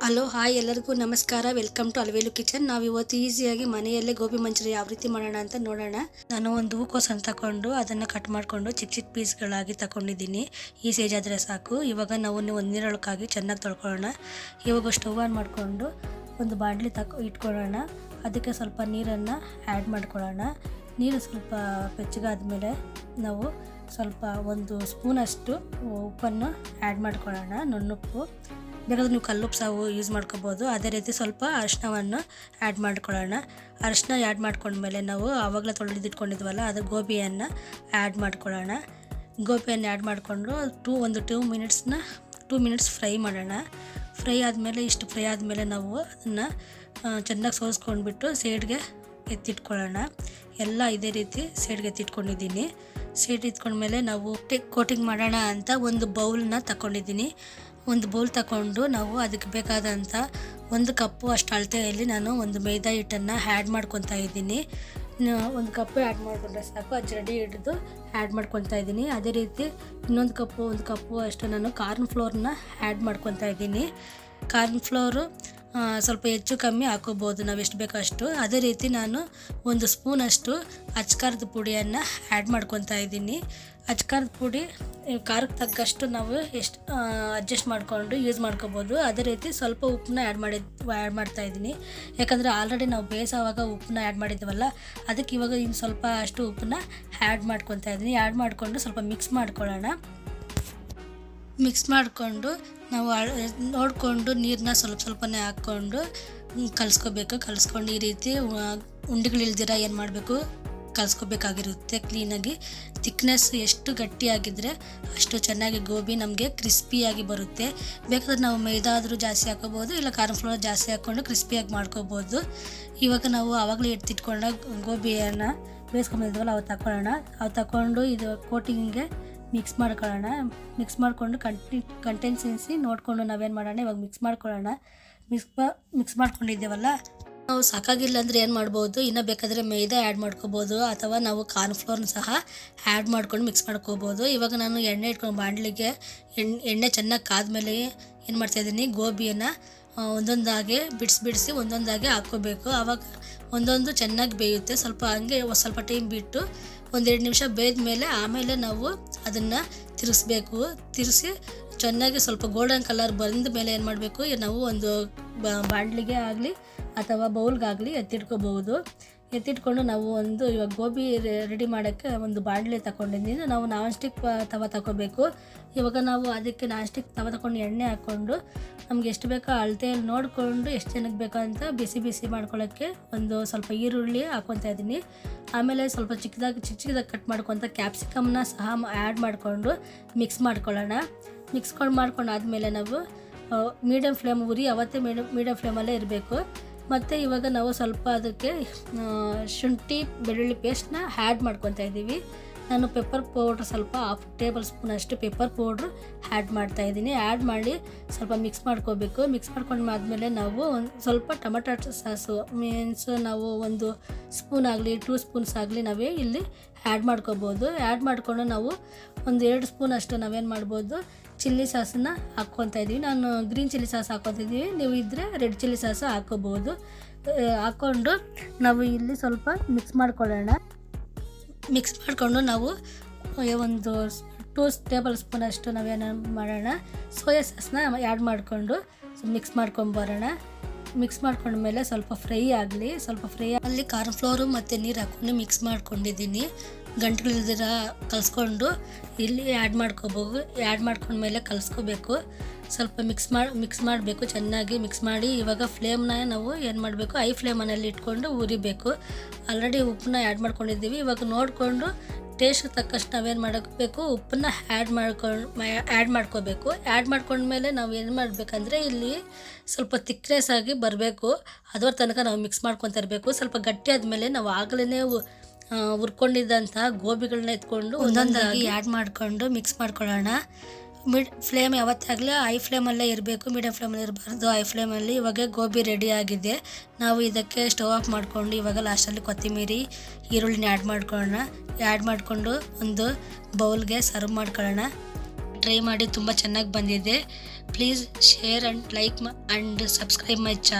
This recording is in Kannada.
ಹಲೋ ಹಾಯ್ ಎಲ್ಲರಿಗೂ ನಮಸ್ಕಾರ. Welcome to Alvelu kitchen. ನಾವು ಇವತ್ತು ಈಸಿಯಾಗಿ ಮನೆಯಲ್ಲೇ ಗೋಬಿ ಮಂಚೂರಿ ಯಾವ ರೀತಿ ಮಾಡೋಣ ಅಂತ ನೋಡೋಣ. ನಾನು ಒಂದು ಹೂಕೋಸನ್ನು ತಗೊಂಡು ಅದನ್ನು ಕಟ್ ಮಾಡಿಕೊಂಡು ಚಿಕ್ಕ ಚಿಕ್ಕ ಪೀಸ್ಗಳಾಗಿ ತಗೊಂಡಿದ್ದೀನಿ. ಈ ಸೇಜ್ ಆದರೆ ಸಾಕು. ಇವಾಗ ನಾವು ಒಂದು ನೀರೊಳಗಾಗಿ ಚೆನ್ನಾಗಿ ತೊಳ್ಕೊಳ್ಳೋಣ. ಇವಾಗ ಸ್ಟವ್ ಆನ್ ಮಾಡಿಕೊಂಡು ಒಂದು ಬಾಣಲಿ ಇಟ್ಕೊಳ್ಳೋಣ. ಅದಕ್ಕೆ ಸ್ವಲ್ಪ ನೀರನ್ನು ಆ್ಯಡ್ ಮಾಡ್ಕೊಳ್ಳೋಣ. ನೀರು ಸ್ವಲ್ಪ ಬೆಚ್ಚಗಾದ್ಮೇಲೆ ನಾವು ಸ್ವಲ್ಪ ಒಂದು ಸ್ಪೂನಷ್ಟು ಉಪ್ಪನ್ನು ಆ್ಯಡ್ ಮಾಡ್ಕೊಳ್ಳೋಣ. ನುಣ್ಣುಪ್ಪು, ಬೇಕಾದ್ರೆ ನೀವು ಕಲ್ಲುಪ್ಪು ಸಹ ಯೂಸ್ ಮಾಡ್ಕೋಬೋದು. ಅದೇ ರೀತಿ ಸ್ವಲ್ಪ ಅರಿಶಿನವನ್ನು ಆ್ಯಡ್ ಮಾಡ್ಕೊಳ್ಳೋಣ. ಅರಿಶಿನ ಆ್ಯಡ್ ಮಾಡ್ಕೊಂಡ್ಮೇಲೆ ನಾವು ಆವಾಗಲೇ ತೊಳೆದಿಟ್ಕೊಂಡಿದ್ವಲ್ಲ ಅದು ಗೋಬಿಯನ್ನು ಆ್ಯಡ್ ಮಾಡ್ಕೊಳ್ಳೋಣ. ಗೋಬಿಯನ್ನು ಆ್ಯಡ್ ಮಾಡಿಕೊಂಡು ಒಂದು 2 ಮಿನಿಟ್ಸ್ ಫ್ರೈ ಮಾಡೋಣ. ಫ್ರೈ ಆದಮೇಲೆ ನಾವು ಅದನ್ನು ಚೆನ್ನಾಗಿ ಸೋಸ್ಕೊಂಡ್ಬಿಟ್ಟು ಸೈಡ್ಗೆ ಎತ್ತಿಟ್ಕೊಳ್ಳೋಣ. ಎಲ್ಲ ಇದೇ ರೀತಿ ಸೈಡ್ಗೆ ಎತ್ತಿಟ್ಕೊಂಡಿದ್ದೀನಿ. ಸೈಡ್ ಇಟ್ಕೊಂಡ್ಮೇಲೆ ನಾವು ಕೋಟಿಂಗ್ ಮಾಡೋಣ ಅಂತ ಒಂದು ಬೌಲ್ನ ತಗೊಂಡಿದ್ದೀನಿ. ಒಂದು ಬೌಲ್ ತಗೊಂಡು ನಾವು ಅದಕ್ಕೆ ಬೇಕಾದಂಥ 1 ಕಪ್ಪು ಅಷ್ಟು ಅಳತೆಯಲ್ಲಿ ನಾನು ಒಂದು ಮೈದಾ ಹಿಟ್ಟನ್ನು ಆ್ಯಡ್ ಮಾಡ್ಕೊತಾ ಇದ್ದೀನಿ. 1 ಕಪ್ಪು ಆ್ಯಡ್ ಮಾಡಿಕೊಂಡ್ರೆ ಸಾಕು. ಅದು ಜಡಿ ಹಿಡಿದು ಆ್ಯಡ್ ಮಾಡ್ಕೊತಾ ಇದ್ದೀನಿ. ಅದೇ ರೀತಿ ಇನ್ನೊಂದು ಕಪ್ಪು ಅಷ್ಟು ನಾನು ಕಾರ್ನ್ ಫ್ಲೋರ್ನ ಆ್ಯಡ್ ಮಾಡ್ಕೊತಾ ಇದ್ದೀನಿ. ಕಾರ್ನ್ ಫ್ಲೋರು ಸ್ವಲ್ಪ ಹೆಚ್ಚು ಕಮ್ಮಿ ಹಾಕೋಬೋದು, ನಾವು ಎಷ್ಟು ಬೇಕೋ ಅಷ್ಟು. ಅದೇ ರೀತಿ ನಾನು 1 ಸ್ಪೂನಷ್ಟು ಅಚ್ಕಾರದ ಪುಡಿಯನ್ನು ಆ್ಯಡ್ ಮಾಡ್ಕೊತಾ ಇದ್ದೀನಿ. ಅಚ್ಕಾರದ ಪುಡಿ ಖಾರಕ್ಕೆ ತಕ್ಕಷ್ಟು ನಾವು ಎಷ್ಟು ಅಡ್ಜಸ್ಟ್ ಮಾಡಿಕೊಂಡು ಯೂಸ್ ಮಾಡ್ಕೋಬೋದು. ಅದೇ ರೀತಿ ಸ್ವಲ್ಪ ಉಪ್ಪನ್ನ ಆ್ಯಡ್ ಮಾಡ್ತಾ ಇದ್ದೀನಿ. ಯಾಕಂದರೆ ಆಲ್ರೆಡಿ ನಾವು ಬೇಯಿಸೋವಾಗ ಉಪ್ಪನ್ನ ಆ್ಯಡ್ ಮಾಡಿದ್ವಲ್ಲ, ಅದಕ್ಕೆ ಇವಾಗ ಇನ್ನು ಸ್ವಲ್ಪ ಅಷ್ಟು ಉಪ್ಪನ್ನ ಆ್ಯಡ್ ಮಾಡ್ಕೊತಾ ಇದ್ದೀನಿ. ಆ್ಯಡ್ ಮಾಡಿಕೊಂಡು ಸ್ವಲ್ಪ ಮಿಕ್ಸ್ ಮಾಡ್ಕೊಳ್ಳೋಣ. ಮಿಕ್ಸ್ ಮಾಡಿಕೊಂಡು ನಾವು ನೋಡಿಕೊಂಡು ನೀರನ್ನ ಸ್ವಲ್ಪನೇ ಹಾಕ್ಕೊಂಡು ಕಲಿಸ್ಕೊಂಡು ಈ ರೀತಿ ಉಂಡೆಗಳಿಲ್ದಿರ ಏನು ಮಾಡಬೇಕು, ಕಲಿಸ್ಕೋಬೇಕಾಗಿರುತ್ತೆ ಕ್ಲೀನಾಗಿ. ಥಿಕ್ನೆಸ್ ಎಷ್ಟು ಗಟ್ಟಿಯಾಗಿದ್ದರೆ ಅಷ್ಟು ಚೆನ್ನಾಗಿ ಗೋಬಿ ನಮಗೆ ಕ್ರಿಸ್ಪಿಯಾಗಿ ಬರುತ್ತೆ. ಬೇಕಾದ್ರೆ ನಾವು ಮೈದಾ ಆದರೂ ಜಾಸ್ತಿ ಹಾಕೋಬೋದು, ಇಲ್ಲ ಕಾರ್ನ್ ಫ್ಲೋರ್ ಜಾಸ್ತಿ ಹಾಕ್ಕೊಂಡು ಕ್ರಿಸ್ಪಿಯಾಗಿ ಮಾಡ್ಕೋಬೋದು. ಇವಾಗ ನಾವು ಆವಾಗಲೇ ಎತ್ತಿಟ್ಕೊಂಡ ಗೋಬಿಯನ್ನು ಬೇಯಿಸ್ಕೊಂಬಂದಿದ್ವಲ್ಲ ಅವು ತಗೊಂಡು ಇದು ಕೋಟಿಂಗಿಗೆ ಮಿಕ್ಸ್ ಮಾಡ್ಕೊಳ್ಳೋಣ. ಮಿಕ್ಸ್ ಮಾಡಿಕೊಂಡು ಕಂಟೆನ್ಸೆನ್ಸಿ ನೋಡಿಕೊಂಡು ನಾವೇನು ಮಾಡೋಣ, ಇವಾಗ ಮಿಕ್ಸ್ ಮಾಡ್ಕೊಳ್ಳೋಣ. ಮಿಕ್ಸ್ ಮಾಡ್ಕೊಂಡಿದ್ದೇವಲ್ಲ, ನಾವು ಸಾಕಾಗಿಲ್ಲ ಅಂದರೆ ಏನು ಮಾಡ್ಬೋದು, ಇನ್ನೂ ಬೇಕಾದರೆ ಮೈದಾ ಆ್ಯಡ್ ಮಾಡ್ಕೋಬೋದು, ಅಥವಾ ನಾವು ಕಾರ್ನ್ ಫ್ಲೋರ್ನ ಸಹ ಆ್ಯಡ್ ಮಾಡ್ಕೊಂಡು ಮಿಕ್ಸ್ ಮಾಡ್ಕೋಬೋದು. ಇವಾಗ ನಾನು ಎಣ್ಣೆ ಇಟ್ಕೊಂಡು ಬಾಣಲಿಗೆ ಎಣ್ಣೆ ಚೆನ್ನಾಗಿ ಕಾದ್ಮೇಲೆ ಏನು ಮಾಡ್ತಾಯಿದ್ದೀನಿ, ಗೋಬಿಯನ್ನು ಒಂದೊಂದಾಗೆ ಬಿಡಿಸಿ ಒಂದೊಂದಾಗೆ ಹಾಕ್ಕೋಬೇಕು. ಆವಾಗ ಒಂದೊಂದು ಚೆನ್ನಾಗಿ ಬೇಯುತ್ತೆ. ಸ್ವಲ್ಪ ಟೈಮ್ ಬಿಟ್ಟು 1-2 ನಿಮಿಷ ಬೇಯ್ದ ಮೇಲೆ ಆಮೇಲೆ ನಾವು ಅದನ್ನು ತಿರುಗಿಸಿ ಚೆನ್ನಾಗಿ ಸ್ವಲ್ಪ ಗೋಲ್ಡನ್ ಕಲರ್ ಬಂದ ಮೇಲೆ ಏನು ಮಾಡಬೇಕು, ನಾವು ಒಂದು ಬಾಣಲಿಗೆ ಆಗಲಿ ಅಥವಾ ಬೌಲ್ಗಾಗಲಿ ಎತ್ತಿಟ್ಕೊಂಡು ನಾವು ಇವಾಗ ಗೋಬಿ ರೆಡಿ ಮಾಡೋಕ್ಕೆ ಒಂದು ಬಾಣಲಿ ತಗೊಂಡಿದ್ದೀನಿ. ನಾವು ನಾನ್ ಸ್ಟಿಕ್ ತವ ತಗೋಬೇಕು. ಇವಾಗ ನಾವು ಅದಕ್ಕೆ ನಾನ್ ಸ್ಟಿಕ್ ತವ ತಗೊಂಡು ಎಣ್ಣೆ ಹಾಕ್ಕೊಂಡು ನಮ್ಗೆ ಎಷ್ಟು ಬೇಕೋ ಅಳತೆಯಲ್ಲಿ ನೋಡಿಕೊಂಡು ಎಷ್ಟು ಜನಕ್ಕೆ ಬೇಕೋ ಅಂತ ಬಿಸಿ ಮಾಡ್ಕೊಳ್ಳೋಕ್ಕೆ ಒಂದು ಸ್ವಲ್ಪ ಈರುಳ್ಳಿ ಹಾಕ್ಕೊತಾ ಇದ್ದೀನಿ. ಆಮೇಲೆ ಸ್ವಲ್ಪ ಚಿಕ್ಕದಾಗಿ ಕಟ್ ಮಾಡ್ಕೊತ ಕ್ಯಾಪ್ಸಿಕಮ್ನ ಸಹ ಆ್ಯಡ್ ಮಾಡಿಕೊಂಡು ಮಿಕ್ಸ್ ಮಾಡ್ಕೊಳ್ಳೋಣ. ಮಾಡ್ಕೊಂಡು ಆದಮೇಲೆ ನಾವು ಮೀಡಿಯಮ್ ಫ್ಲೇಮ್ ಅವತ್ತೇ ಮೀಡಿಯಮ್ ಫ್ಲೇಮಲ್ಲೇ ಇರಬೇಕು. ಮತ್ತು ಇವಾಗ ನಾವು ಸ್ವಲ್ಪ ಅದಕ್ಕೆ ಶುಂಠಿ ಬೆಳ್ಳುಳ್ಳಿ ಪೇಸ್ಟ್ನ ಆ್ಯಡ್ ಮಾಡ್ಕೊತಾ ಇದ್ದೀವಿ. ನಾನು ಪೆಪ್ಪರ್ ಪೌಡ್ರ್ ಸ್ವಲ್ಪ 1/2 ಟೇಬಲ್ ಸ್ಪೂನ್ ಅಷ್ಟು ಪೆಪ್ಪರ್ ಪೌಡ್ರು ಆ್ಯಡ್ ಮಾಡ್ತಾಯಿದ್ದೀನಿ. ಆ್ಯಡ್ ಮಾಡಿ ಸ್ವಲ್ಪ ಮಿಕ್ಸ್ ಮಾಡ್ಕೋಬೇಕು. ಮಿಕ್ಸ್ ಮಾಡ್ಕೊಂಡಾದ್ಮೇಲೆ ನಾವು ಒಂದು ಸ್ವಲ್ಪ ಟೊಮೆಟೊ ಸಾಸು ನಾವು 1 ಸ್ಪೂನ್ ಆಗಲಿ 2 ಸ್ಪೂನ್ಸ್ ಆಗಲಿ ನಾವೇ ಇಲ್ಲಿ ಆ್ಯಡ್ ಮಾಡ್ಕೋಬೋದು. ಆ್ಯಡ್ ಮಾಡಿಕೊಂಡು ನಾವು 1-2 ಸ್ಪೂನ್ ಅಷ್ಟು ನಾವೇನು ಮಾಡ್ಬೋದು, ಚಿಲ್ಲಿ ಸಾಸನ್ನು ಹಾಕ್ಕೊತಾ ಇದ್ದೀವಿ. ನಾನು ಗ್ರೀನ್ ಚಿಲ್ಲಿ ಸಾಸ್ ಹಾಕ್ಕೊತಿದ್ದೀವಿ, ನೀವು ಇದ್ದರೆ ರೆಡ್ ಚಿಲ್ಲಿ ಸಾಸ್ ಹಾಕ್ಕೋಬೋದು. ಹಾಕ್ಕೊಂಡು ನಾವು ಇಲ್ಲಿ ಸ್ವಲ್ಪ ಮಿಕ್ಸ್ ಮಾಡ್ಕೊಳ್ಳೋಣ. ಮಿಕ್ಸ್ ಮಾಡಿಕೊಂಡು ನಾವು ಒಂದು 2 ಟೇಬಲ್ ಸ್ಪೂನ್ ಅಷ್ಟು ನಾವೇನು ಮಾಡೋಣ, ಸೋಯಾ ಸಾಸ್ನ ಆ್ಯಡ್ ಮಾಡಿಕೊಂಡು ಮಿಕ್ಸ್ ಮಾಡ್ಕೊಂಬರೋಣ. ಮಿಕ್ಸ್ ಮಾಡ್ಕೊಂಡ್ಮೇಲೆ ಸ್ವಲ್ಪ ಫ್ರೈ ಅಲ್ಲಿ ಕಾರ್ನ್ ಫ್ಲೋರು ಮತ್ತು ನೀರು ಹಾಕ್ಕೊಂಡು ಮಿಕ್ಸ್ ಮಾಡ್ಕೊಂಡಿದ್ದೀನಿ. ಗಂಟುಗಳಿಲ್ದಿರ ಕಲಿಸ್ಕೊಂಡು ಇಲ್ಲಿ ಆ್ಯಡ್ ಮಾಡ್ಕೊಂಡ್ಮೇಲೆ ಕಲಿಸ್ಕೋಬೇಕು. ಸ್ವಲ್ಪ ಮಿಕ್ಸ್ ಮಾಡಬೇಕು, ಚೆನ್ನಾಗಿ ಮಿಕ್ಸ್ ಮಾಡಿ. ಇವಾಗ ಫ್ಲೇಮ್ನ ನಾವು ಏನು ಮಾಡಬೇಕು, ಹೈ ಫ್ಲೇಮಲ್ಲಿ ಇಟ್ಕೊಂಡು ಉರಿಬೇಕು. ಆಲ್ರೆಡಿ ಉಪ್ಪನ್ನ ಆ್ಯಡ್ ಮಾಡ್ಕೊಂಡಿದ್ದೀವಿ. ಇವಾಗ ನೋಡಿಕೊಂಡು ಟೇಸ್ಟ್ ತಕ್ಕಷ್ಟು ನಾವೇನು ಮಾಡಬೇಕು, ಉಪ್ಪನ್ನ ಆ್ಯಡ್ ಮಾಡ್ಕೋಬೇಕು. ಆ್ಯಡ್ ಮಾಡ್ಕೊಂಡ್ಮೇಲೆ ನಾವು ಏನು ಮಾಡಬೇಕಂದ್ರೆ ಇಲ್ಲಿ ಸ್ವಲ್ಪ ಥಿಕ್ನೆಸ್ ಆಗಿ ಬರಬೇಕು. ಅದರ ತನಕ ನಾವು ಮಿಕ್ಸ್ ಮಾಡ್ಕೊತಾ ಇರಬೇಕು. ಸ್ವಲ್ಪ ಗಟ್ಟಿ ಆದಮೇಲೆ ನಾವು ಆಗಲೇ ಹುರ್ಕೊಂಡಿದ್ದಂಥ ಗೋಬಿಗಳನ್ನ ಎತ್ಕೊಂಡು ಒಂದೊಂದಾಗಿ ಆ್ಯಡ್ ಮಾಡಿಕೊಂಡು ಮಿಕ್ಸ್ ಮಾಡ್ಕೊಳ್ಳೋಣ. ಫ್ಲೇಮ್ ಯಾವತ್ತೇ ಆಗಲಿ ಹೈ ಫ್ಲೇಮಲ್ಲೇ ಇರಬೇಕು, ಮೀಡಿಯಮ್ ಫ್ಲೇಮಲ್ಲಿ ಇರಬಾರ್ದು, ಹೈ ಫ್ಲೇಮಲ್ಲಿ. ಇವಾಗ ಗೋಬಿ ರೆಡಿ ಆಗಿದೆ. ನಾವು ಇದಕ್ಕೆ ಸ್ಟವ್ ಆಫ್ ಮಾಡಿಕೊಂಡು ಇವಾಗ ಲಾಸ್ಟಲ್ಲಿ ಕೊತ್ತಂಬರಿ ಈರುಳ್ಳಿನ ಆ್ಯಡ್ ಮಾಡ್ಕೊಂಡು ಒಂದು ಬೌಲ್ಗೆ ಸರ್ವ್ ಮಾಡ್ಕೊಳ್ಳೋಣ. ಟ್ರೈ ಮಾಡಿ ತುಂಬ ಚೆನ್ನಾಗಿ ಬಂದಿದೆ. Please share and like and subscribe my channel.